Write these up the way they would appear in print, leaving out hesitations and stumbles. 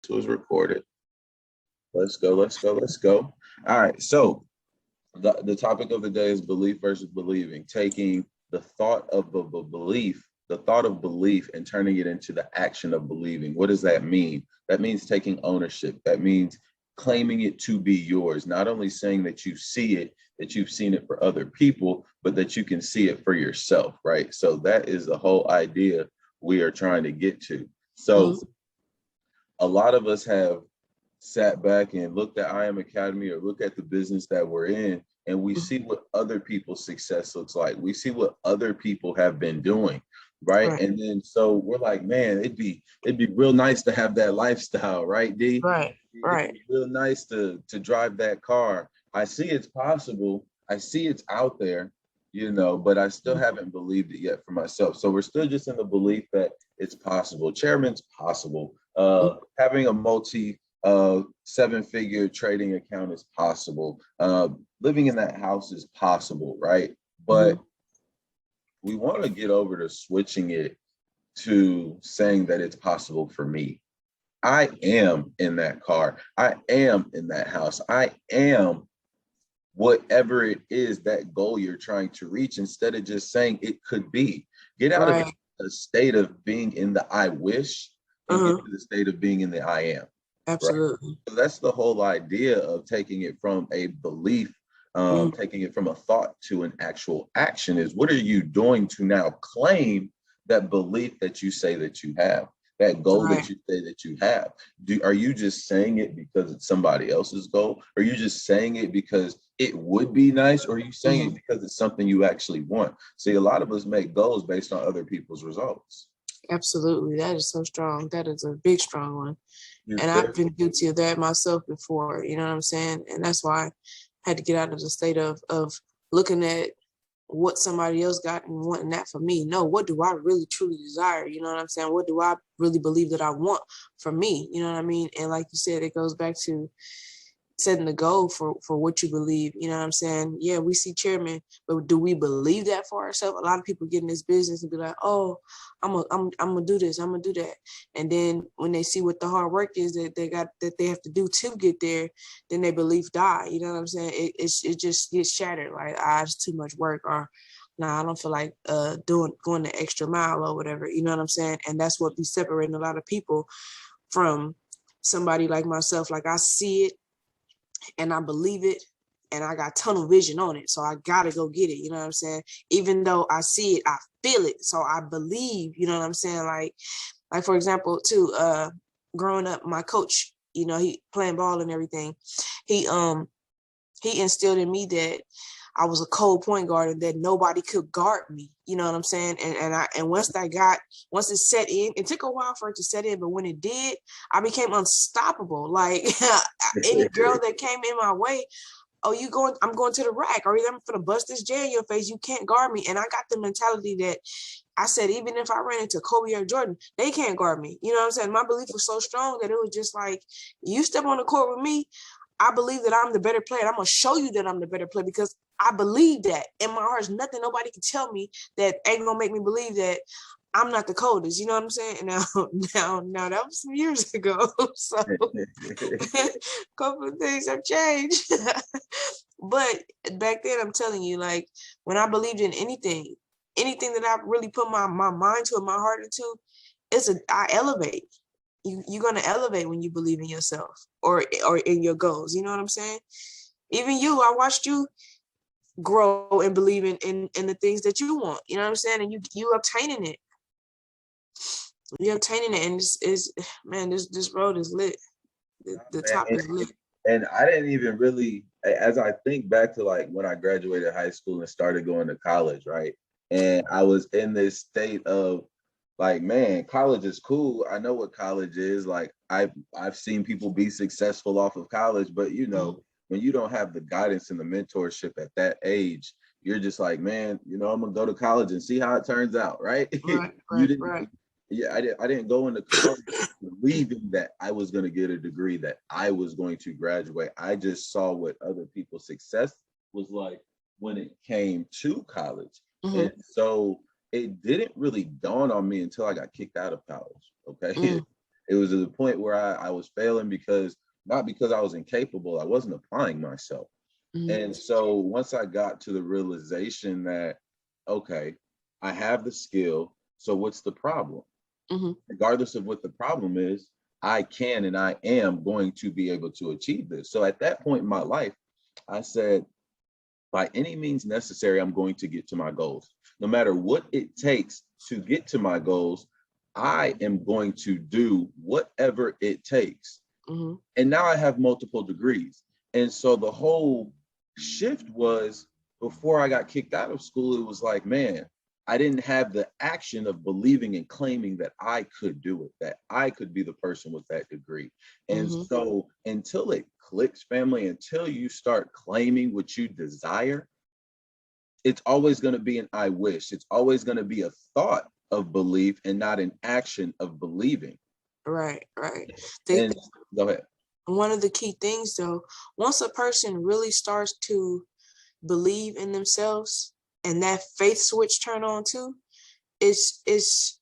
was recorded. Let's go, let's go, let's go. All right, so the topic of the day is belief versus believing, taking the thought of a belief, the thought of belief and turning it into the action of believing. What does that mean? That means taking ownership. That means claiming it to be yours, not only saying that you see it, that you've seen it for other people, but that you can see it for yourself, right? So that is the whole idea we are trying to get to. So a lot of us have sat back and looked at I Am Academy or look at the business that we're in, and we see what other people's success looks like. We see what other people have been doing, right? And then so we're like, man, it'd be real nice to have that lifestyle, right, D? Right. It'd be real nice to drive that car. I see it's possible. I see it's out there, but I still haven't believed it yet for myself. So we're still just in the belief that it's possible. Chairman's possible. Having a multi seven-figure trading account is possible. Living in that house is possible, right? But we want to get over to switching it to saying that it's possible for me. I am in that car. I am in that house. I am whatever it is, that goal you're trying to reach, instead of just saying it could be. Get out of the state of being in the I wish and get to the state of being in the I am. Absolutely. Right? So that's the whole idea of taking it from a belief, taking it from a thought to an actual action, is what are you doing to now claim that belief that you say that you have, that goal that you say that you have? Are you just saying it because it's somebody else's goal? Are you just saying it because it would be nice? Or are you saying it because it's something you actually want? See, a lot of us make goals based on other people's results. Absolutely. That is so strong. That is a big, strong one. And I've been guilty of that myself before, you know what I'm saying? And that's why I had to get out of the state of looking at what somebody else got and wanting that for me. No, what do I really truly desire? You know what I'm saying? What do I really believe that I want for me? You know what I mean? And like you said, it goes back to setting the goal for what you believe. You know what I'm saying? Yeah, we see chairman, but do we believe that for ourselves? A lot of people get in this business and be like, oh, I'm gonna do this, I'm gonna do that. And then when they see what the hard work is that they have to do to get there, then their belief die. You know what I'm saying? It just gets shattered. Like, it's too much work, or I don't feel like going the extra mile or whatever. You know what I'm saying? And that's what be separating a lot of people from somebody like myself. Like, I see it and I believe it, and I got tunnel vision on it. So I gotta go get it. You know what I'm saying? Even though I see it, I feel it. So I believe, you know what I'm saying? Like for example, too, growing up, my coach, he playing ball and everything. He instilled in me that I was a cold point guard and that nobody could guard me. You know what I'm saying? And once it set in, it took a while for it to set in, but when it did, I became unstoppable. Like, any girl that came in my way, I'm going to the rack, or either I'm gonna bust this J in your face. You can't guard me. And I got the mentality that I said, even if I ran into Kobe or Jordan, they can't guard me. You know what I'm saying? My belief was so strong that it was just like, you step on the court with me, I believe that I'm the better player. I'm going to show you that I'm the better player, because I believe that in my heart. There's nothing nobody can tell me that ain't going to make me believe that I'm not the coldest. You know what I'm saying? And now that was some years ago. So a couple of things have changed. But back then, I'm telling you, like, when I believed in anything that I really put my mind to and my heart into, I elevate. You're going to elevate when you believe in yourself or in your goals. You know what I'm saying? Even you, I watched you grow and believe in the things that you want. You know what I'm saying? And you obtaining it. You're obtaining it. And this road is lit. The top is lit. And I didn't even really, as I think back to like when I graduated high school and started going to college, right? And I was in this state of, like, man, college is cool. I know what college is. Like, I've seen people be successful off of college, but when you don't have the guidance and the mentorship at that age, you're just like, man, I'm gonna go to college and see how it turns out, right? Right. Yeah, I didn't go into college believing that I was gonna get a degree, that I was going to graduate. I just saw what other people's success was like when it came to college, and so it didn't really dawn on me until I got kicked out of college. Okay. It was at the point where I was failing because not because I was incapable, I wasn't applying myself. And so once I got to the realization that, okay, I have the skill, so what's the problem? Regardless of what the problem is, I can and I am going to be able to achieve this. So at that point in my life, I said, by any means necessary, I'm going to get to my goals. No matter what it takes to get to my goals, I am going to do whatever it takes. And now I have multiple degrees. And so the whole shift was, before I got kicked out of school, it was like, man, I didn't have the action of believing and claiming that I could do it, that I could be the person with that degree. And so until it clicks, family, until you start claiming what you desire, it's always going to be an I wish. It's always going to be a thought of belief and not an action of believing. Right. And go ahead. One of the key things, though, once a person really starts to believe in themselves and that faith switch turn on too, it's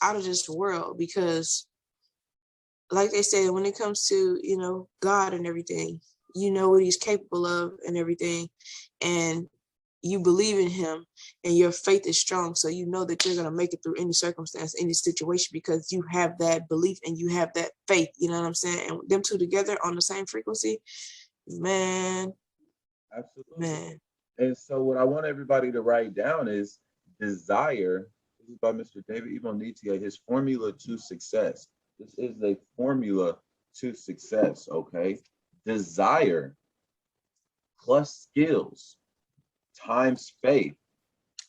out of this world. Because like they say, when it comes to, you know, God and everything, you know what he's capable of and everything, and you believe in him and your faith is strong, so you know that you're going to make it through any circumstance, any situation, because you have that belief and you have that faith. You know what I'm saying? And them two together on the same frequency, man. Absolutely. Man. And so what I want everybody to write down is desire. This is by Mr. David Ebonitia, his formula to success. This is a formula to success, okay? Desire plus skills times faith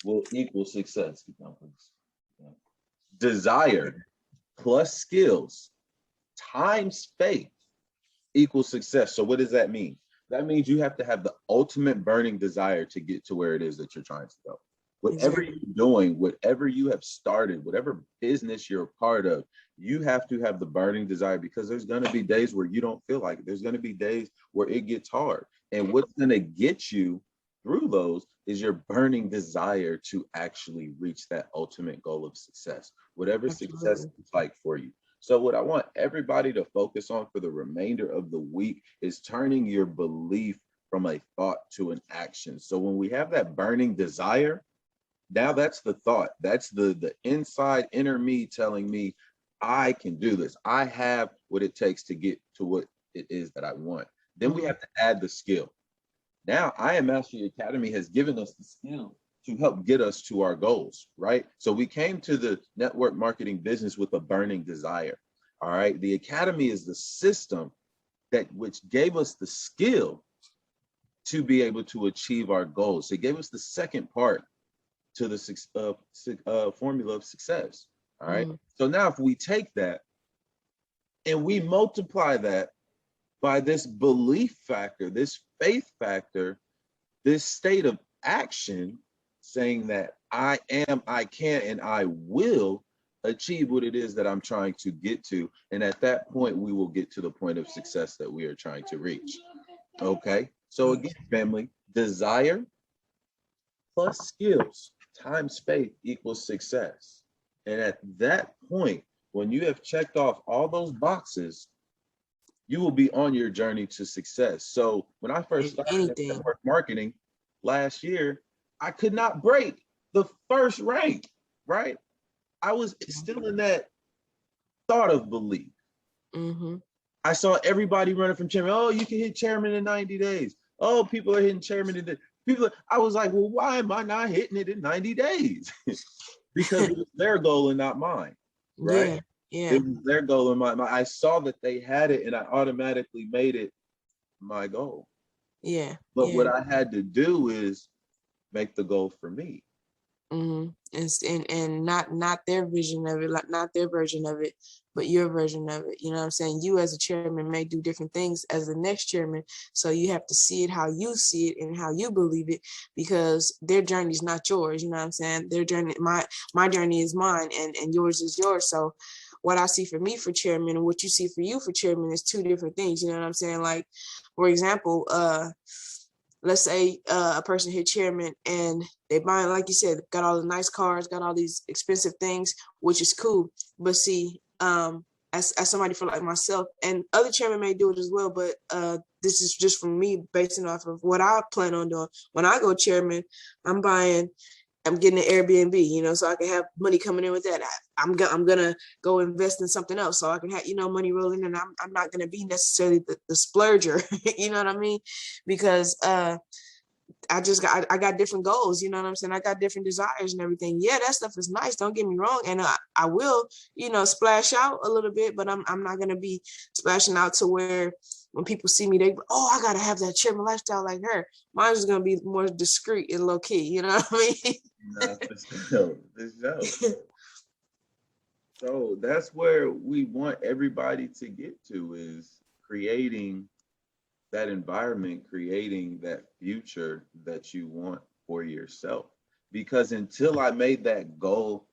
will equal success. Desire plus skills times faith equals success. So what does that mean? That means you have to have the ultimate burning desire to get to where it is that you're trying to go. Whatever you're doing, whatever you have started, whatever business you're a part of, you have to have the burning desire, because there's going to be days where you don't feel like it. There's going to be days where it gets hard. And what's going to get you through those is your burning desire to actually reach that ultimate goal of success, whatever success is like for you. So what I want everybody to focus on for the remainder of the week is turning your belief from a thought to an action. So when we have that burning desire, now that's the thought. That's the inside inner me telling me, I can do this. I have what it takes to get to what it is that I want. Then we have to add the skill. Now, I Am Mastery Academy has given us the skill to help get us to our goals, right? So we came to the network marketing business with a burning desire, all right? The Academy is the system that which gave us the skill to be able to achieve our goals. It gave us the second part to the formula of success, all right? So now if we take that and we multiply that by this belief factor, this faith factor, this state of action, saying that I am, I can, and I will achieve what it is that I'm trying to get to. And at that point, we will get to the point of success that we are trying to reach. Okay. So again, family, desire plus skills times faith equals success. And at that point, when you have checked off all those boxes, you will be on your journey to success. So when I first started in network marketing last year, I could not break the first rank, right? I was still in that thought of belief. I saw everybody running from chairman. Oh, you can hit chairman in 90 days. Oh, people are hitting chairman in people. I was like, well, why am I not hitting it in 90 days? Because it was their goal and not mine, right? Yeah. It was their goal and mine. I saw that they had it and I automatically made it my goal. Yeah. But what I had to do is make the goal for me. And not their vision of it, like not their version of it, but your version of it. You know what I'm saying? You as a chairman may do different things as the next chairman, so you have to see it how you see it and how you believe it, because their journey is not yours. You know what I'm saying? Their journey, my journey is mine, and yours is yours. So what I see for me for chairman and what you see for you for chairman is two different things. You know what I'm saying? Like, for example, let's say a person hit chairman and they buy, like you said, got all the nice cars, got all these expensive things, which is cool. But see, as somebody for like myself, and other chairmen may do it as well, but this is just from me basing off of what I plan on doing. When I go chairman, I'm getting an Airbnb, you know, so I can have money coming in with that. I'm gonna go invest in something else so I can have, you know, money rolling in. I'm not gonna be necessarily the splurger, you know what I mean? Because I got different goals, you know what I'm saying? I got different desires and everything. Yeah, that stuff is nice. Don't get me wrong. And I will, you know, splash out a little bit, but I'm not going to be splashing out to where when people see me, they, oh, I got to have that chairman lifestyle like her. Mine is going to be more discreet and low key. You know what I mean? Nah, for sure. So that's where we want everybody to get to, is creating that environment, creating that future that you want for yourself. Because until I made that goal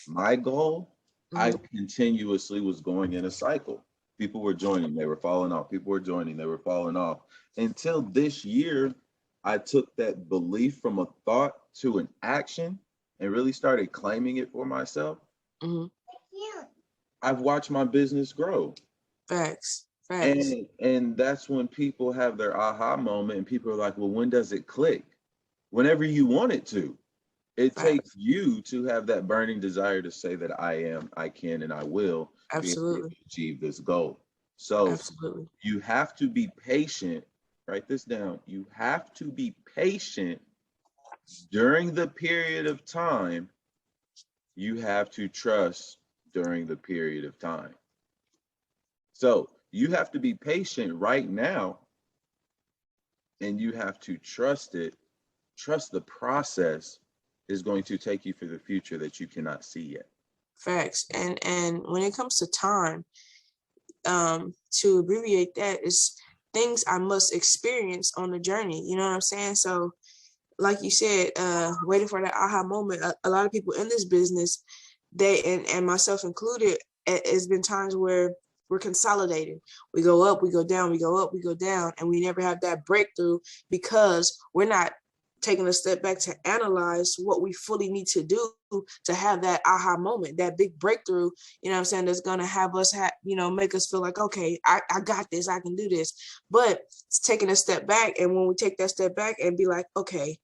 my goal, I continuously was going in a cycle. People were joining, they were falling off. People were joining, they were falling off. Until this year, I took that belief from a thought to an action and really started claiming it for myself. I've watched my business grow. Facts. And that's when people have their aha moment and people are like, well, when does it click? Whenever you want it to. It takes you to have that burning desire to say that I can, and I will be able to achieve this goal. So you have to be patient. Write this down. You have to be patient during the period of time. You have to trust during the period of time. So you have to be patient right now, and you have to trust it. Trust the process is going to take you for the future that you cannot see yet. Facts. And when it comes to time, to abbreviate that, is things I must experience on the journey. You know what I'm saying? So like you said, waiting for that aha moment, a lot of people in this business, they and myself included, it's been times where we're consolidating. We go up, we go down, we go up, we go down, and we never have that breakthrough because we're not taking a step back to analyze what we fully need to do to have that aha moment, that big breakthrough, you know what I'm saying, that's going to have us, make us feel like, okay, I got this, I can do this. But it's taking a step back. And when we take that step back and be like, okay,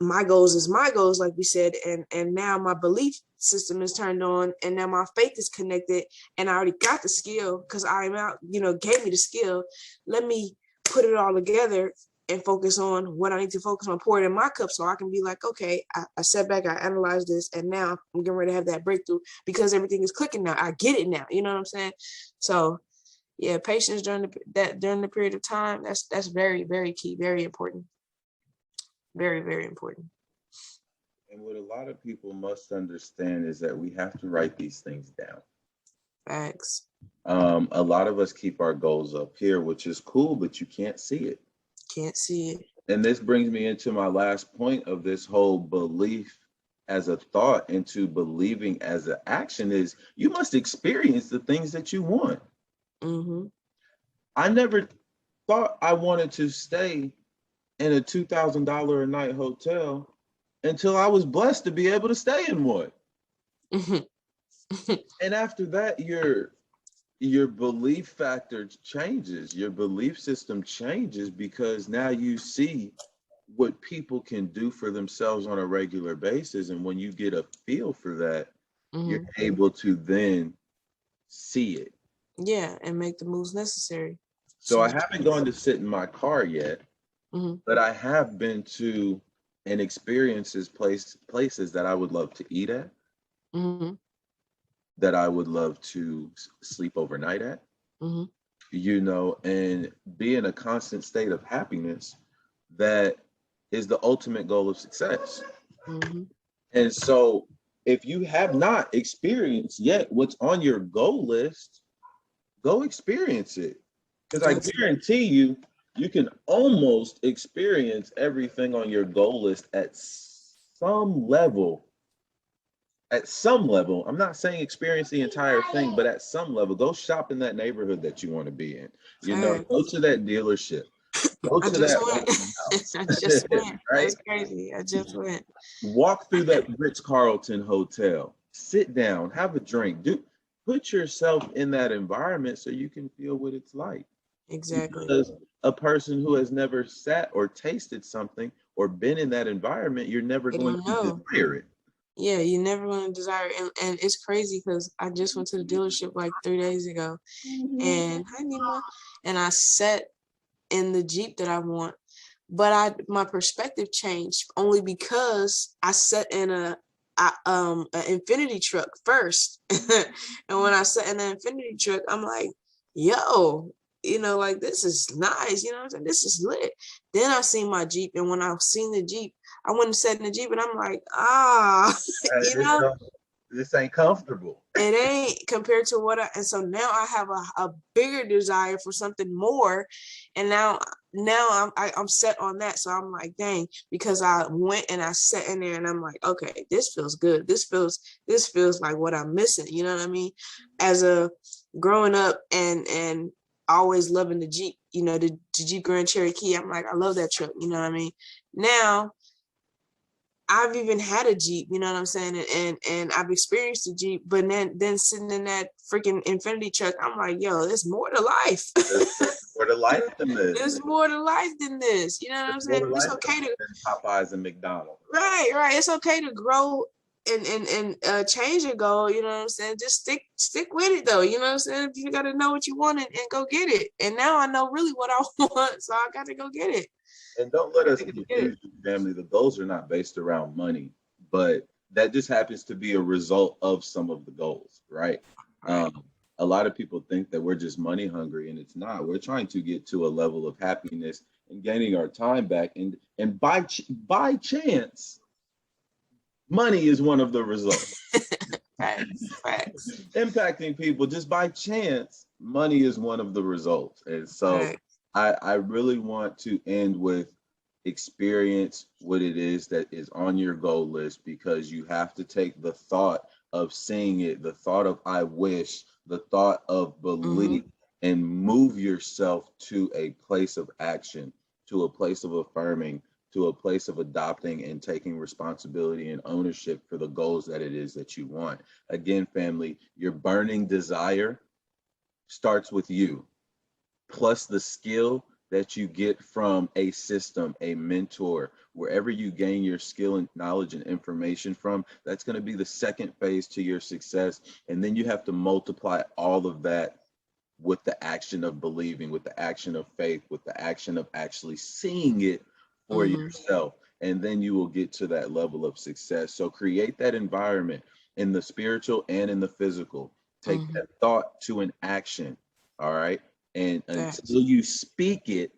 my goals is my goals, like we said, and now my belief system is turned on, and now my faith is connected, and I already got the skill because I'm out, gave me the skill. Let me put it all together and focus on what I need to focus on, pour it in my cup so I can be like, okay, I sat back, I analyzed this, and now I'm getting ready to have that breakthrough because everything is clicking now. I get it now. You know what I'm saying? So yeah, patience during the period of time, that's very, very key, very important. Very, very important. And what a lot of people must understand is that we have to write these things down. Facts. A lot of us keep our goals up here, which is cool, but you can't see it. Can't see it. And this brings me into my last point of this whole belief as a thought into believing as an action is you must experience the things that you want. Mm-hmm. I never thought I wanted to stay in a $2,000 a night hotel until I was blessed to be able to stay in one. And after that, your belief factor changes, your belief system changes, because now you see what people can do for themselves on a regular basis. And when you get a feel for that, you're able to then see it. Yeah, and make the moves necessary. So I haven't gone to sit in my car yet. But I have been to and experiences places that I would love to eat at, that I would love to sleep overnight at, and be in a constant state of happiness that is the ultimate goal of success. And so if you have not experienced yet what's on your goal list, go experience it. Because I guarantee you, you can almost experience everything on your goal list at some level. At some level, I'm not saying experience the entire thing, but at some level, go shop in that neighborhood that you want to be in. Go to that dealership. Go to that. I just went. Right? That's crazy. I just went. Walk through that Ritz-Carlton hotel. Sit down, have a drink. put yourself in that environment so you can feel what it's like. Exactly. Because a person who has never sat or tasted something or been in that environment, you're never They going don't to know. desire it. Yeah, you never want to desire it. And it's crazy because I just went to the dealership like 3 days ago, and hi Nima, and I sat in the Jeep that I want, but my perspective changed only because I sat in an Infinity truck first. And when I sat in the Infinity truck, I'm like, yo, like this is nice, you know what I'm saying? This is lit. Then I seen my Jeep, and when I seen the Jeep, I went and sat in the Jeep, and I'm like, Hey, you know, this ain't comfortable. it ain't compared to and so now I have a bigger desire for something more, and now I'm set on that. So I'm like, dang, because I went and I sat in there, and I'm like, okay, this feels good. This feels like what I'm missing. You know what I mean? As a growing up and always loving the Jeep, the Jeep Grand Cherokee. I'm like, I love that truck. You know what I mean? Now I've even had a Jeep, you know what I'm saying? And I've experienced a Jeep, but then sitting in that freaking Infinity truck, I'm like, yo, there's more to life. There's more to life than this. There's more to life than this. You know what I'm There's more saying? to It's life okay to than Popeyes and McDonald's. right. It's okay to grow and change your goal, you know what I'm saying? Just stick with it though. You know what I'm saying? You gotta know what you want and go get it. And now I know really what I want, so I gotta go get it. And don't let us confuse you, family. The goals are not based around money, but that just happens to be a result of some of the goals, right? Right. A lot of people think that we're just money hungry, and it's not. We're trying to get to a level of happiness and gaining our time back. And by chance, money is one of the results. Facts. Impacting people just by chance, money is one of the results. And so Right. I really want to end with experience what it is that is on your goal list, because you have to take the thought of seeing it, the thought of I wish, the thought of belief, and move yourself to a place of action, to a place of affirming, to a place of adopting and taking responsibility and ownership for the goals that it is that you want. Again, family, your burning desire starts with you, plus the skill that you get from a system, a mentor, wherever you gain your skill and knowledge and information from. That's going to be the second phase to your success. And then you have to multiply all of that with the action of believing, with the action of faith, with the action of actually seeing it for yourself. And then you will get to that level of success. So create that environment in the spiritual and in the physical. Take that thought to an action. All right. And until you speak it,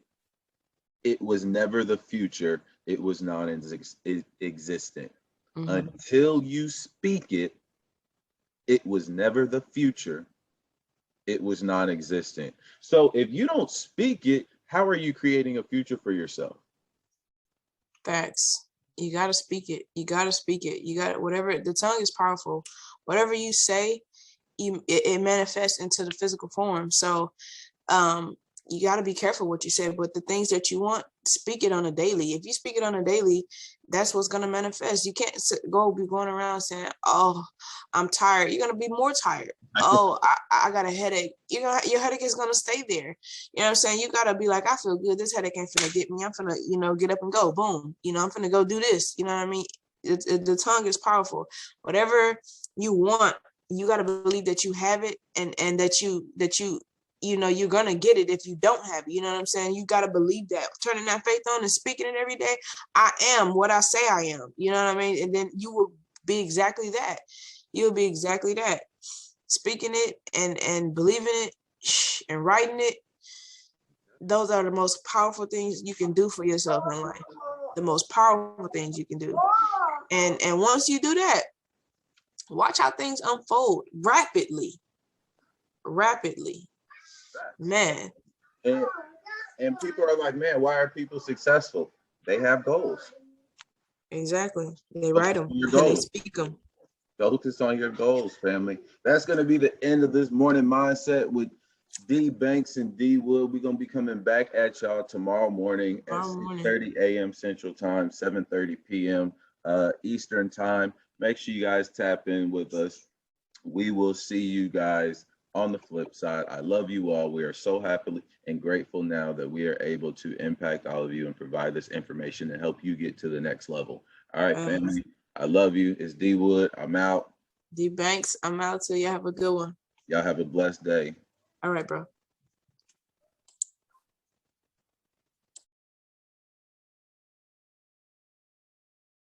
it was never the future. It was non-existent. Until you speak it, it was never the future. It was non-existent. So if you don't speak it, how are you creating a future for yourself? Facts. You gotta speak it. You gotta speak it. You got whatever. The tongue is powerful. Whatever you say, it manifests into the physical form. So you got to be careful what you say, but the things that you want, speak it on a daily. If you speak it on a daily, that's what's going to manifest. You can't be going around saying, oh, I'm tired. You're going to be more tired. Oh, I got a headache. Your headache is going to stay there. You know what I'm saying? You got to be like, I feel good. This headache ain't finna get me. I'm finna, get up and go. Boom. I'm finna go do this. You know what I mean? The tongue is powerful. Whatever you want, you got to believe that you have it, and that you're gonna get it if you don't have it. You know what I'm saying? You gotta believe that. Turning that faith on and speaking it every day. I am what I say I am. You know what I mean? And then you will be exactly that. You'll be exactly that. Speaking it and believing it and writing it. Those are the most powerful things you can do for yourself in life. The most powerful things you can do. And once you do that, watch how things unfold rapidly. Man. And people are like, man, why are people successful? They have goals. Exactly. They write them. They speak them. Focus on your goals, family. That's going to be the end of this morning mindset with DBanks and Dwood. We're going to be coming back at y'all tomorrow morning at 6:30 a.m. Central Time, 7:30 p.m. Eastern Time. Make sure you guys tap in with us. we will see you guys on the flip side. I love you all. We are so happy and grateful now that we are able to impact all of you and provide this information and help you get to the next level. All right, family. I love you. It's Dwood. I'm out. DBanks, I'm out. So y'all have a good one. Y'all have a blessed day. All right, bro.